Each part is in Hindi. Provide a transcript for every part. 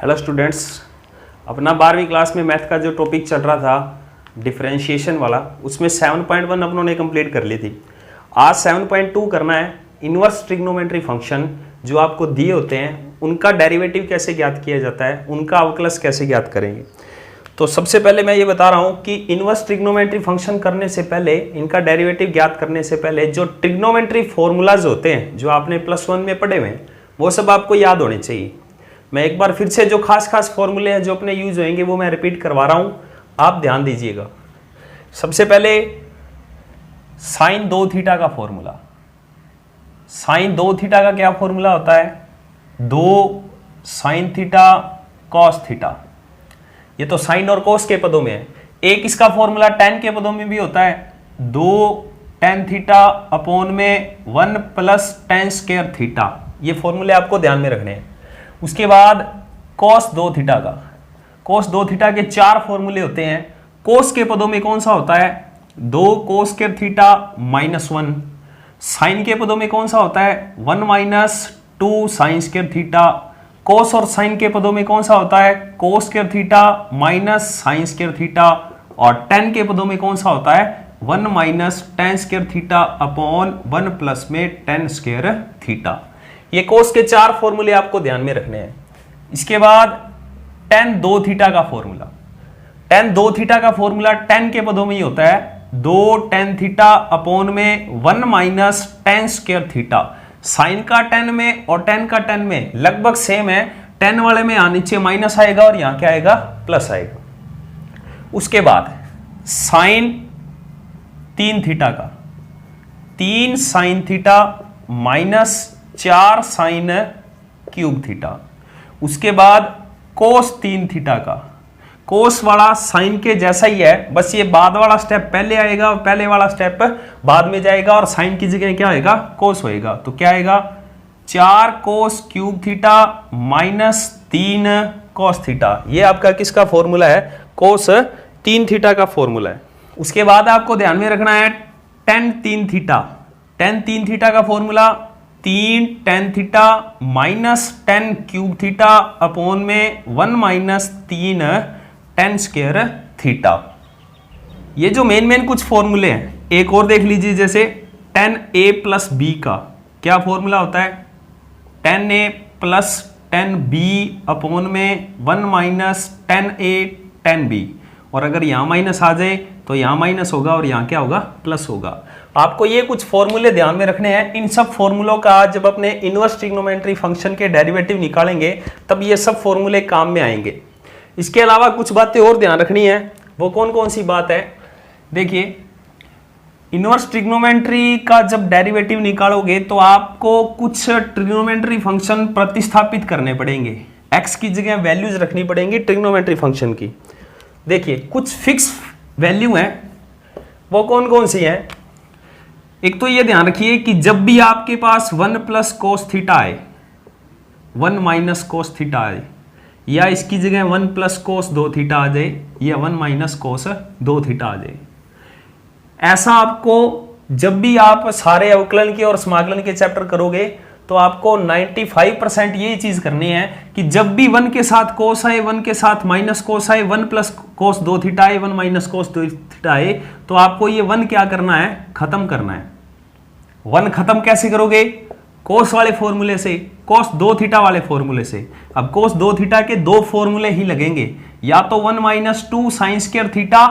हेलो स्टूडेंट्स, अपना 12वीं क्लास में मैथ का जो टॉपिक चल रहा था डिफरेंशिएशन वाला, उसमें 7.1 अपनों ने कंप्लीट कर ली थी। आज 7.2 करना है। इनवर्स ट्रिग्नोमेट्री फंक्शन जो आपको दिए होते हैं उनका डेरिवेटिव कैसे ज्ञात किया जाता है, उनका अवकलज कैसे ज्ञात करेंगे। तो सबसे पहले मैं ये बता रहा हूँ कि इनवर्स ट्रिग्नोमेट्री फंक्शन करने से पहले, इनका डेरिवेटिव ज्ञात करने से पहले जो ट्रिग्नोमेट्री फॉर्मूलाज होते हैं जो आपने +1 में पढ़े हुए हैं वो सब आपको याद होने चाहिए। मैं एक बार फिर से जो खास फॉर्मूले हैं जो अपने यूज होंगे वो मैं रिपीट करवा रहा हूं, आप ध्यान दीजिएगा। सबसे पहले साइन 2 थीटा का फॉर्मूला। साइन 2 थीटा का क्या फॉर्मूला होता है? 2 साइन थीटा कॉस थीटा। ये तो साइन और कॉस के पदों में है। एक इसका फॉर्मूला tan के पदों में भी होता है, 2 tan थीटा अपॉन में 1 प्लस tan स्क्वायर थीटा। ये फॉर्मूले आपको ध्यान में रखने हैं। उसके बाद cos 2 थीटा का, cos 2 थीटा के 4 फॉर्मूले होते हैं। cos के पदों में कौन सा होता है? 2 cos स्क्वायर थीटा -1। साइन के पदों में कौन सा होता है? 1 minus 2 sine square theta. cos और साइन के पदों में कौन सा होता है? cos square theta minus sine square theta. और tan के पदों में कौन सा होता है? 1 minus tan square theta upon 1 plus में tan स्क्वायर थीटा। ये cos के 4 फॉर्मूले आपको ध्यान में रखने हैं। इसके बाद tan 2 थीटा का फॉर्मूला। tan 2 थीटा का फॉर्मूला tan के पदों में ही होता है, 2 tan थीटा अपॉन में 1 minus tan square theta. Sine का tan में और tan का tan में लगभग सेम है। tan वाले में यहां नीचे माइनस आएगा और यहां क्या आएगा? प्लस आएगा। उसके बाद साइन 3 थीटा का, 3 sine theta minus 4 sine cube theta. उसके बाद कोस 3 थीटा का, कोस वाला साइन के जैसा ही है, बस ये बाद वाला स्टेप पहले आएगा और पहले वाला स्टेप बाद में जाएगा और साइन की जगह क्या आएगा? कोस होएगा। तो क्या आएगा? 4 cos cube theta minus 3 cos theta. ये आपका किसका फॉर्मूला है? कोस 3 थीटा का फॉर्मूला है। उसके बाद आपको ध्यान में रखना है tan 3 थीटा। tan 3 थीटा का formula 3 tan theta minus tan cube theta upon में 1 माइनस 3 tan स्क्वायर थीटा। ये जो मेन कुछ फॉर्मूले हैं, एक और देख लीजिए। जैसे tan a प्लस b का क्या फॉर्मूला होता है? tan a plus tan b upon में 1 minus tan a tan b। और अगर यहां माइनस आ जाए तो यहां माइनस होगा और यहां क्या होगा? प्लस होगा। आपको ये कुछ फॉर्मूले ध्यान में रखने हैं। इन सब फॉर्मूलों का जब अपने इनवर्स ट्रिग्नोमेट्री फंक्शन के डेरिवेटिव निकालेंगे तब ये सब फॉर्मूले काम में आएंगे। इसके अलावा कुछ बातें और ध्यान रखनी है। वो कौन कौन सी बात है? देखिए, इनवर्स ट्रिग्नोमेट्री का जब डेरिवेटिव निकालोगे तो आपको कुछ ट्रिग्नोमेट्री फंक्शन प्रतिस्थापित करने पड़ेंगे। एक्स की जगह वैल्यूज रखनी पड़ेंगी ट्रिग्नोमेट्री फंक्शन की। देखिए, कुछ फिक्स वैल्यू हैं, वो कौन कौन सी हैं? एक तो ये ध्यान रखिए कि जब भी आपके पास 1 प्लस कोस थीटा आए, 1 माइनस कोस थीटा आए, या इसकी जगह 1 प्लस कोस 2 थीटा आ जाए, या 1 माइनस कोस 2 थीटा आ जाए, ऐसा आपको जब भी आप सारे अवकलन के और समाकलन के चैप्टर करोगे तो आपको 95% यही चीज करनी है कि जब भी 1 के साथ कोस आए, 1 के साथ माइनस कोस आए, 1 प्लस कोस 2 थीटा आए, 1 माइनस कोस 2 थीटा आए, तो आपको ये 1 क्या करना है? खत्म करना है। 1 खत्म कैसे करोगे? कोस वाले फॉर्मूले से, कोस 2 थीटा वाले फॉर्मूले से। अब कोस 2 थीटा के 2 फॉर्मूले ही लगेंगे, या तो 1 माइनस 2 साइन स्क्वायर थीटा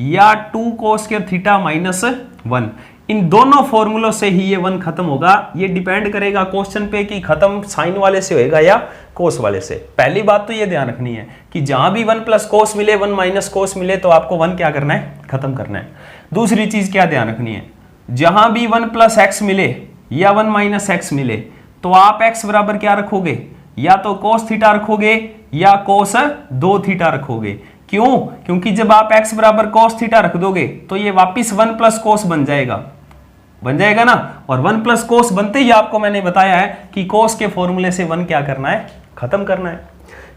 या 2 कोस स्क्वायर थीटा माइनस 1। इन दोनों फॉर्मूलों से ही ये 1 खत्म होगा। ये डिपेंड करेगा क्वेश्चन पे कि खत्म साइन वाले से होएगा या कोस वाले से। पहली बात तो ये ध्यान रखनी है कि जहां भी 1 प्लस कोस मिले, 1 माइनस कोस मिले, तो आपको 1 क्या करना है? खत्म करना है। दूसरी चीज क्या ध्यान रखनी है? जहां भी 1 प्लस एक्स मिले या 1 माइनस एक्स मिले तो आप x बराबर क्या रखोगे? या तो कोस थीटा रखोगे या कोस 2 थीटा रखोगे। क्यों? क्योंकि जब आप x बराबर कोस थीटा रख दोगे तो ये वापिस 1 प्लस कोस बन जाएगा ना। और 1 प्लस कोस बनते ही आपको मैंने बताया है कि कोस के फॉर्मूले से 1 क्या करना है? खत्म करना है।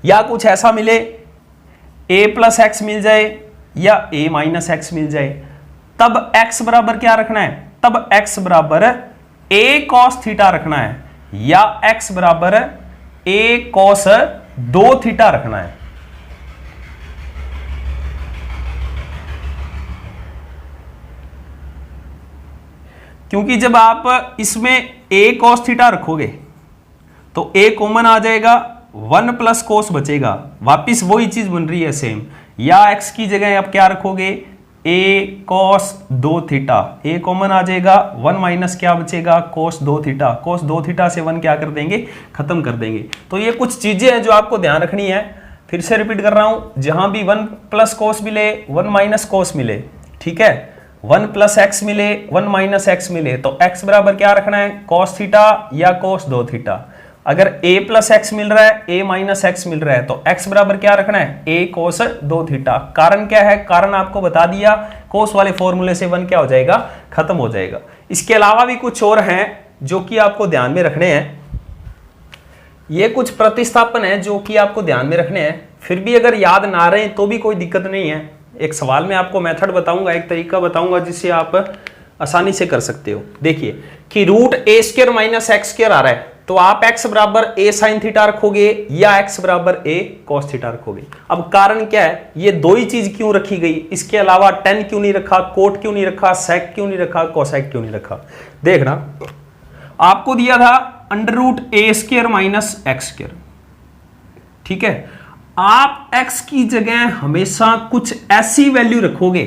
या कुछ ऐसा मिले, a प्लस एक्स मिल जाए या a माइनस एक्स मिल जाए, तब x बराबर क्या रखना है? तब x बराबर a cos थीटा रखना है, या x बराबर a cos 2 थीटा रखना है। क्योंकि जब आप इसमें a cos थीटा रखोगे तो a कॉमन आ जाएगा, 1 प्लस कोस बचेगा, वापिस वही चीज बन रही है सेम। या x की जगह आप क्या रखोगे, a cos 2 theta, a common आ जाएगा, 1 माइनस क्या बचेगा, cos 2 थीटा। cos 2 थीटा से 1 क्या कर देंगे, खत्म कर देंगे। तो ये कुछ चीजें हैं जो आपको ध्यान रखनी है। फिर से रिपीट कर रहा हूं, जहां भी 1 प्लस कोस मिले, 1 माइनस कोस मिले, ठीक है, 1 प्लस एक्स मिले, 1 माइनस एक्स मिले, तो x बराबर क्या रखना है, cos थीटा या cos 2 थीटा। अगर a प्लस एक्स मिल रहा है, a माइनस एक्स मिल रहा है, तो x बराबर क्या रखना है, a cos 2 थीटा। कारण क्या है, कारण आपको बता दिया, cos वाले फॉर्मूले से 1 क्या हो जाएगा, खत्म हो जाएगा। इसके अलावा भी कुछ और हैं जो कि आपको ध्यान में रखने हैं। ये कुछ प्रतिस्थापन है जो कि आपको ध्यान में रखने हैं। फिर भी अगर याद ना रहे तो भी कोई दिक्कत नहीं है। एक सवाल में आपको मेथड बताऊंगा, एक तरीका बताऊंगा जिससे आप आसानी से कर सकते हो। देखिए कि root a square minus x square आ रहा है, तो आप x बराबर a साइन थीटा रखोगे या x बराबर a cos थीटा रखोगे। अब कारण क्या है, ये दो ही चीज क्यों रखी गई, इसके अलावा tan क्यों नहीं रखा, कोट क्यों नहीं रखा, sec क्यों नहीं रखा, cosec क्यों नहीं रखा। देखना, आपको दिया था under root a square minus x square, ठीक है। आप x की जगह हमेशा कुछ ऐसी वैल्यू रखोगे,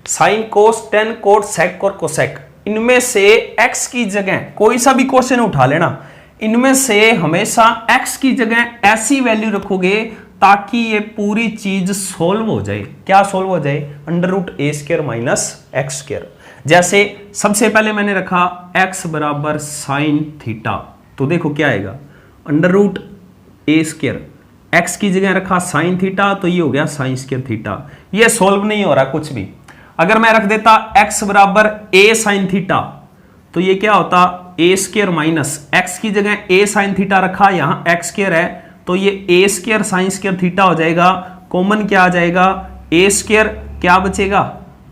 sine cos tan cot sec और कोसेक, इनमें से x की जगह कोई सा भी क्वेश्चन उठा लेना, इनमें से हमेशा x की जगह ऐसी वैल्यू रखोगे ताकि ये पूरी चीज सोल्व हो जाए। क्या सोल्व हो जाए, under root a square minus x square. जैसे सबसे पहले मैंने रखा x बराबर साइन थीटा, तो देखो क्या आएगा, under root a square, x की जगह रखा साइन थीटा, तो ये हो गया साइन स्क्वायर थीटा। ये सोल्व नहीं हो रहा कुछ भी। अगर मैं रख देता x बराबर a साइन थीटा, तो ये क्या होता, a स्क्वायर माइनस x की जगह a साइन थीटा रखा, यहां x स्क्वायर है, तो ये a square sine square theta हो जाएगा। कॉमन क्या आ जाएगा, a स्क्वायर क्या बचेगा,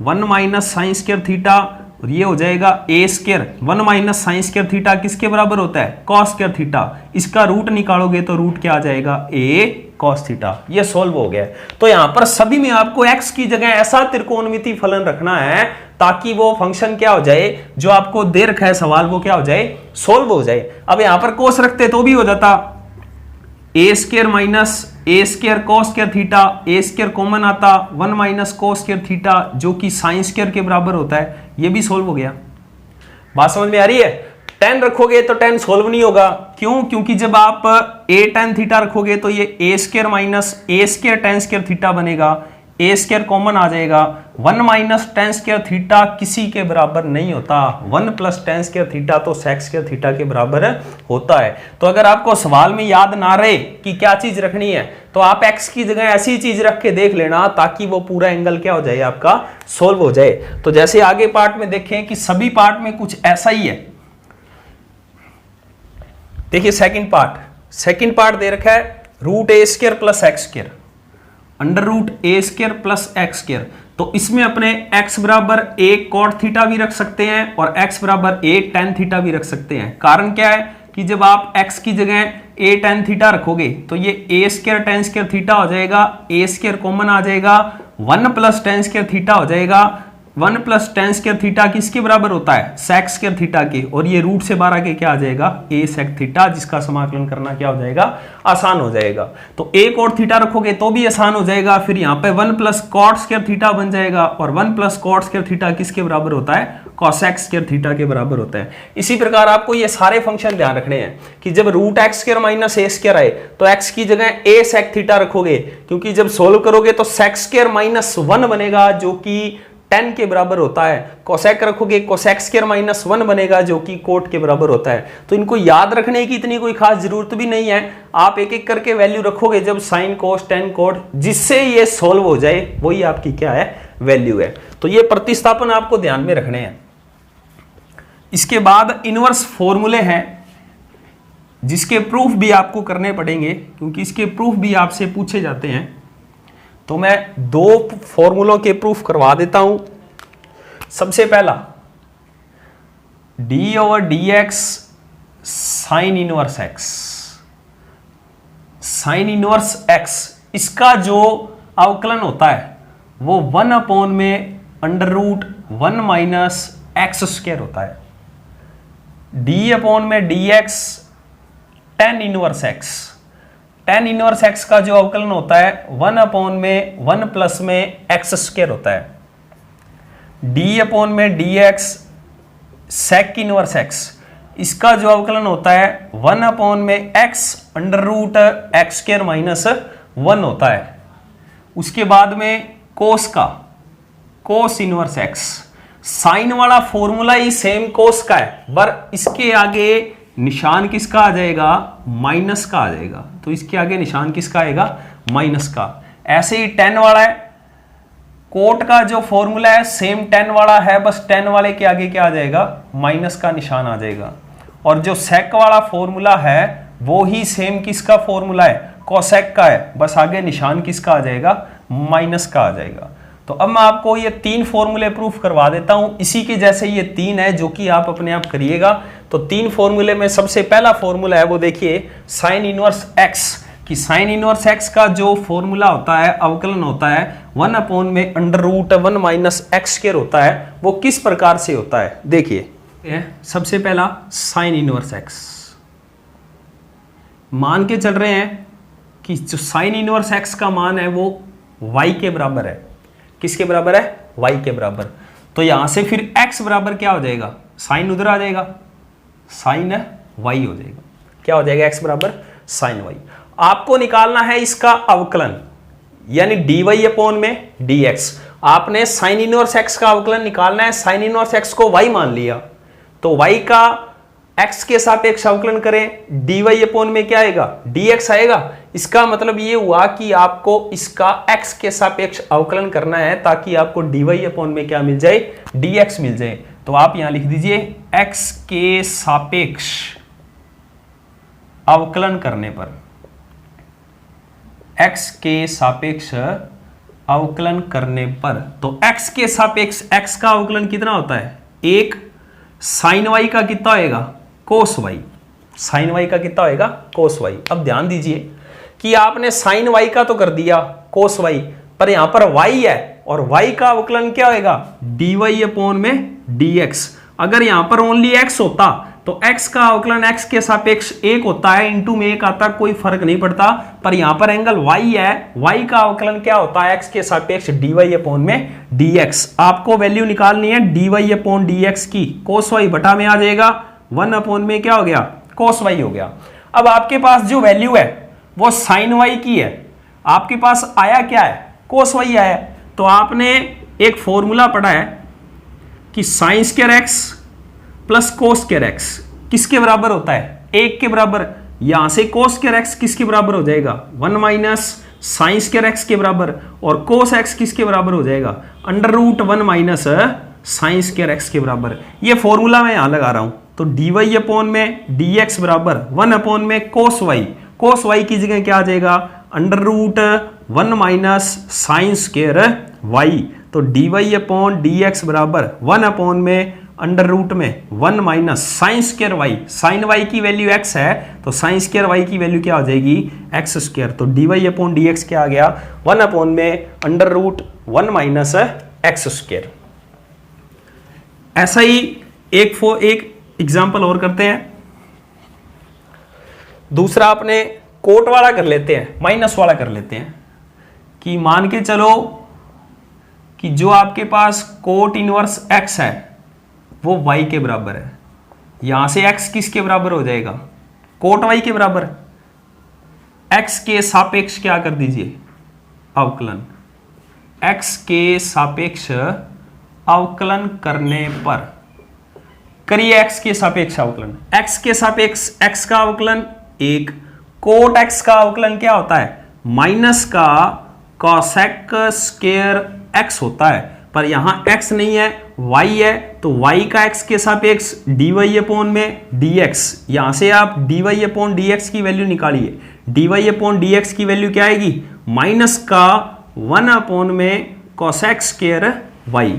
1 माइनस साइन स्क्वायर थीटा, और ये हो जाएगा a square 1 minus sine square theta किसके बराबर होता है, cos स्क्वायर थीटा। इसका रूट निकालोगे तो रूट क्या आ जाएगा, a cos थीटा। ये सोल्व हो गया। तो यहां पर सभी में आपको x की जगह ऐसा त्रिकोणमिति फलन रखना है ताकि वो फंक्शन क्या हो जाए, जो आपको दे रखा है सवाल, वो क्या हो जाए, सोल्व हो जाए। अब यहां पर कोस रखते तो भी हो जाता, ए स्क्वायर माइनस ए स्क्वायर कॉस स्क्वायर थीटा, ए स्क्वायर कॉमन आता, 1 माइनस कोस स्क्वायर थीटा जो कि साइन स्क्वायर के बराबर होता है, ये भी सोल्व हो गया। बात समझ में आ रही है। tan रखोगे तो tan सोल्व नहीं होगा, क्यों, क्योंकि जब आप a tan थीटा रखोगे तो ये a square minus a square tan square theta बनेगा, a स्क्वायर कॉमन आ जाएगा, 1 माइनस tan स्क्वायर थीटा किसी के बराबर नहीं होता, 1 प्लस tan स्क्वायर थीटा तो sec स्क्वायर थीटा के बराबर होता है। तो अगर आपको सवाल में याद ना रहे कि क्या चीज रखनी है, तो आप x की जगह ऐसी चीज रख के देख लेना ताकि वो पूरा एंगल क्या हो जाए, आपका सोल्व हो जाए। तो जैसे आगे पार्ट में देखें कि सभी पार्ट में कुछ ऐसा ही है। देखिए सेकंड पार्ट दे रखा है root a square plus x square, under root a square plus x square. तो इसमें अपने x बराबर a cot थीटा भी रख सकते हैं और x बराबर a tan थीटा भी रख सकते हैं। कारण क्या है कि जब आप x की जगह a tan थीटा रखोगे तो ये a square tan square theta हो जाएगा, a स्क्वायर कॉमन आ जाएगा, 1 प्लस tan स्क्वायर थीटा हो जाएगा। 1 प्लस tan स्क्वायर थीटा किसके बराबर होता है, sec स्क्वायर थीटा के, और ये रूट से 12 के क्या आ जाएगा, a sec थीटा, जिसका समाकलन करना क्या हो जाएगा, आसान हो जाएगा। तो a cot थीटा रखोगे तो भी आसान हो जाएगा। फिर यहाँ पे 1 प्लस cot स्क्वायर थीटा बन जाएगा, और 1 प्लस cot स्क्वायर थीटा किसके बराबर होता है, cosec स्क्वायर थीटा के बराबर होता है। इसी प्रकार आपको ये सारे फंक्शन ध्यान रखने हैं कि जब रूट एक्स स्क्वायर माइनस ए स्क्वायर आए तो x की जगह a sec थीटा रखोगे, क्योंकि जब सोल्व करोगे तो sec स्क्वायर माइनस 1 बनेगा जो कि tan के बराबर होता है। कोसेक रखोगे कोसेक स्क्वायर माइनस 1 बनेगा जो कि कोट के बराबर होता है। तो इनको याद रखने की इतनी कोई खास जरूरत भी नहीं है, आप एक एक करके वैल्यू रखोगे जब साइन कोस टेन कोट, जिससे ये सोल्व हो जाए वही आपकी क्या है, वैल्यू है। तो ये प्रतिस्थापन आपको ध्यान में रखने हैं। इसके बाद इनवर्स फॉर्मूले हैं जिसके प्रूफ भी आपको करने पड़ेंगे, क्योंकि इसके प्रूफ भी आपसे पूछे जाते हैं। तो मैं 2 फॉर्मूलों के प्रूफ करवा देता हूं। सबसे पहला d over d x sine inverse x, sine inverse x, इसका जो अवकलन होता है वो 1 अपॉन में under root 1 minus x square होता है। डी अपॉन में d x tan inverse x, tan inverse x का जो अवकलन होता है 1 अपॉन में 1 प्लस में एक्स स्क्वायर होता है। डी अपॉन में d x sec inverse x, इसका जो अवकलन होता है 1 अपॉन में x under root x square minus 1 होता है। उसके बाद में कोस का, कोस इनवर्स एक्स, साइन वाला फॉर्मूला ही सेम कोस का है, पर इसके आगे निशान किसका आ जाएगा, माइनस का आ जाएगा। तो इसके आगे निशान किसका आएगा, माइनस का। ऐसे ही टेन वाला है, कोट का जो फॉर्मूला है सेम टेन वाला है, बस टेन वाले के आगे क्या आ जाएगा, माइनस का निशान आ जाएगा। और जो सेक वाला फॉर्मूला है वो ही सेम किसका फॉर्मूला है, कोसेक का है, बस आगे निशान किसका आ जाएगा, माइनस का आ जाएगा। तो अब मैं आपको ये 3 फॉर्मूले प्रूफ करवा देता हूं, इसी के जैसे ये 3 है जो कि आप अपने आप करिएगा। तो 3 फॉर्मूले में सबसे पहला फॉर्मूला है वो देखिए साइन इनवर्स एक्स, कि साइन इनवर्स एक्स का जो फॉर्मूला होता है, अवकलन होता है 1 अपॉन में under root 1 minus x square होता है, वो किस प्रकार से होता है। देखिए सबसे पहला साइन इनवर्स एक्स, मान के चल रहे हैं कि जो साइन इनवर्स एक्स का मान है वो y के बराबर है। किसके बराबर है, y के बराबर। तो यहां से फिर x बराबर क्या हो जाएगा, साइन उधर आ जाएगा, साइन y हो जाएगा। क्या हो जाएगा, x बराबर साइन y। आपको निकालना है इसका अवकलन, यानी dy अपॉन में dx। आपने साइन इनवर्स x का अवकलन निकालना है, साइन इनवर्स x को y मान लिया, तो y का x के सापेक्ष अवकलन करें, dy अपॉन में क्या आएगा, dx आएगा। इसका मतलब ये हुआ कि आपको इसका x के सापेक्ष अवकलन करना है ताकि आपको dy अपॉन में क्या मिल जाए, dx मिल जाए। तो आप यहां लिख दीजिए x के सापेक्ष अवकलन करने पर, x के सापेक्ष अवकलन करने पर, तो x के सापेक्ष x का अवकलन कितना होता है, 1 साइन y का कितना होएगा, कोस y, साइन y का कितना होएगा, कोस y। अब ध्यान दीजिए कि आपने साइन y का तो कर दिया कोस y, पर यहां पर y है और y का अवकलन क्या होएगा, dy अपॉन में dx। अगर यहां पर ओनली x होता तो x का अवकलन x के सापेक्ष 1 होता है, इंटू में 1 आता, कोई फर्क नहीं पड़ता। पर यहां पर एंगल y है, y का अवकलन क्या होता है, x के सापेक्ष dy अपॉन में dx। आपको वैल्यू निकालनी है dy अपॉन dx की, कोस y बटा में आ जाएगा, 1 अपॉन में क्या हो गया, कोस y हो गया। अब आपके पास जो वैल्यू है वो साइन y की है, आपके पास आया क्या है, कोस y आया। तो आपने एक फॉर्मूला पढ़ा है कि sign square x plus cos square x किसके बराबर होता है, 1 के बराबर। यहां से कोस स्क्वायर एक्स किसके बराबर हो जाएगा, 1 माइनस साइन स्क्वायर एक्स के बराबर, और कोस एक्स किसके बराबर हो जाएगा, under root 1 minus sine square x के बराबर। ये फॉर्मूला मैं यहां लगा रहा हूं। तो dy अपॉन में dx बराबर 1 अपॉन में कोस y, कोस y की जगह क्या आ जाएगा, under root 1 minus sine square y। तो dy अपॉन dx बराबर 1 अपॉन में अंडर रूट में 1 minus sine square y, sine y की वैल्यू x है तो साइन स्क्वायर y की वैल्यू क्या हो जाएगी, x स्क्वायर। तो dy अपॉन dx क्या आ गया, 1 अपॉन में under root 1 minus x square. ऐसा ही एक एग्जाम्पल और करते हैं। दूसरा अपने कोट वाला कर लेते हैं, माइनस वाला कर लेते हैं। कि मान के चलो कि जो आपके पास कोट इनवर्स x है वो y के बराबर है। यहां से x किसके बराबर हो जाएगा, कोट y के बराबर। x के सापेक्ष क्या कर दीजिए, अवकलन। x के सापेक्ष अवकलन करने पर करिए x के सापेक्ष अवकलन। x के सापेक्ष x का अवकलन 1, कोट x का अवकलन क्या होता है, माइनस का कोसेक स्क्वायर x होता है। पर यहां x नहीं है, y है, तो y का x के सापेक्ष dy अपॉन में dx। यहां से आप dy अपॉन dx की वैल्यू निकालिए, dy अपॉन dx की वैल्यू क्या आएगी, माइनस का 1 अपॉन में कोसेक स्क्वायर y।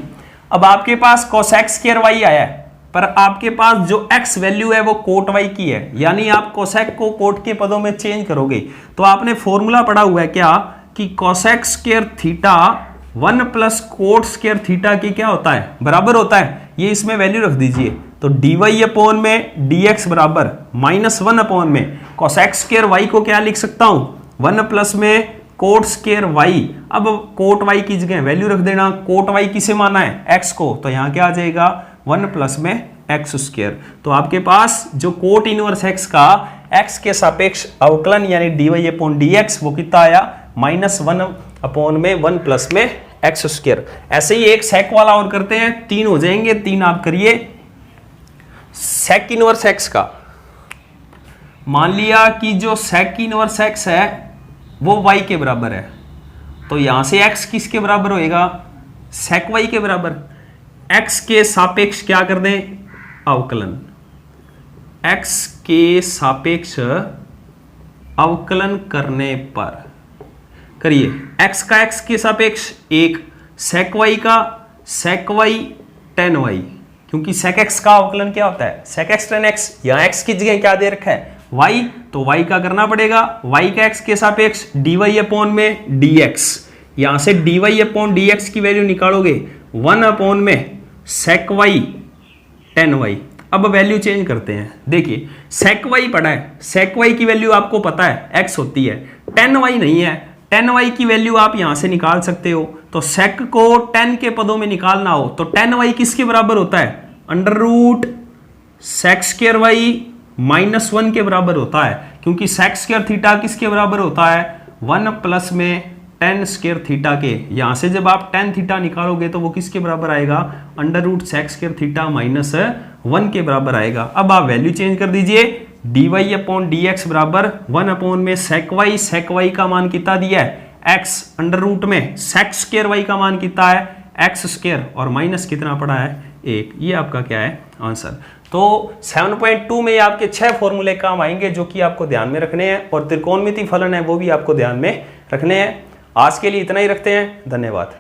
अब आपके पास कोसेक स्क्वायर y आया है, पर आपके पास जो x वैल्यू है वो कोट y की है, यानी आप कोसेक को कोट के पदों में चेंज करोगे। तो आपने फॉर्मूला पढ़ा हुआ है क्या कि cosec square theta 1 plus coat square theta की क्या होता है, बराबर होता है। ये इसमें वैल्यू रख दीजिए, तो dy अपॉन में dx बराबर -1 अपॉन में कोसेक स्क्वायर y को क्या लिख सकता हूं 1 प्लस में कोट स्क्वायर y। अब कोट y की जगह वैल्यू रख देना, कोट y किसे माना है x को, तो यहां क्या आ जाएगा 1 प्लस में एक्स स्क्वायर। तो आपके पास जो कोट इनवर्स x का x के सापेक्ष अवकलन यानी dy अपॉन dx वो कितना आया -1 अपॉन में 1 प्लस में एक्स स्क्वायर। ऐसे ही एक सेक वाला और करते हैं, 3 हो जाएंगे, 3 आप करिए। सेक इनवर्स x का मान लिया कि जो सेक इनवर्स x है वो y के बराबर है, तो यहां से x किसके बराबर होएगा सेक y के बराबर। x के सापेक्ष क्या कर दें अवकलन, x के सापेक्ष अवकलन करने पर करिए x का x के सापेक्ष 1, सेक y का सेक y tan y, क्योंकि सेक x का अवकलन क्या होता है सेक x tan x, यहां x की जगह क्या दे रखा है y, तो y का करना पड़ेगा y का x के सापेक्ष dy अपॉन में dx, यहां से dy अपॉन dx की वैल्यू निकालोगे 1 अपॉन में सेक y tan y। अब वैल्यू चेंज करते हैं, देखिए सेक y पढ़ा है, सेक y की वैल्यू आपको पता है x होती है, tan y नहीं है, tan y की वैल्यू आप यहां से निकाल सकते हो। तो सेक को tan के पदों में निकालना हो तो tan y किसके बराबर होता है under root sec square y -1 के बराबर होता है, क्योंकि सेक स्क्वायर थीटा किसके बराबर होता है 1 प्लस में tan स्क्वायर थीटा के। यहां से जब आप tan थीटा निकालोगे तो वो किसके बराबर आएगा under root sec square theta -1 के बराबर आएगा। अब आप वैल्यू चेंज कर दीजिए, dy अपॉन dx बराबर 1 अपॉन में सेक y का मान कितना दिया है x, अंडर रूट में सेक स्क्वायर y का मान कितना है x स्क्वायर और माइनस कितना पड़ा है 1। ये आपका क्या है आंसर। तो 7.2 में आपके 6 फॉर्मूले काम आएंगे जो कि आपको ध्यान में रखने हैं, और त्रिकोणमिति फलन है वो भी आपको ध्यान में रखने हैं। आज के लिए इतना ही रखते हैं, धन्यवाद।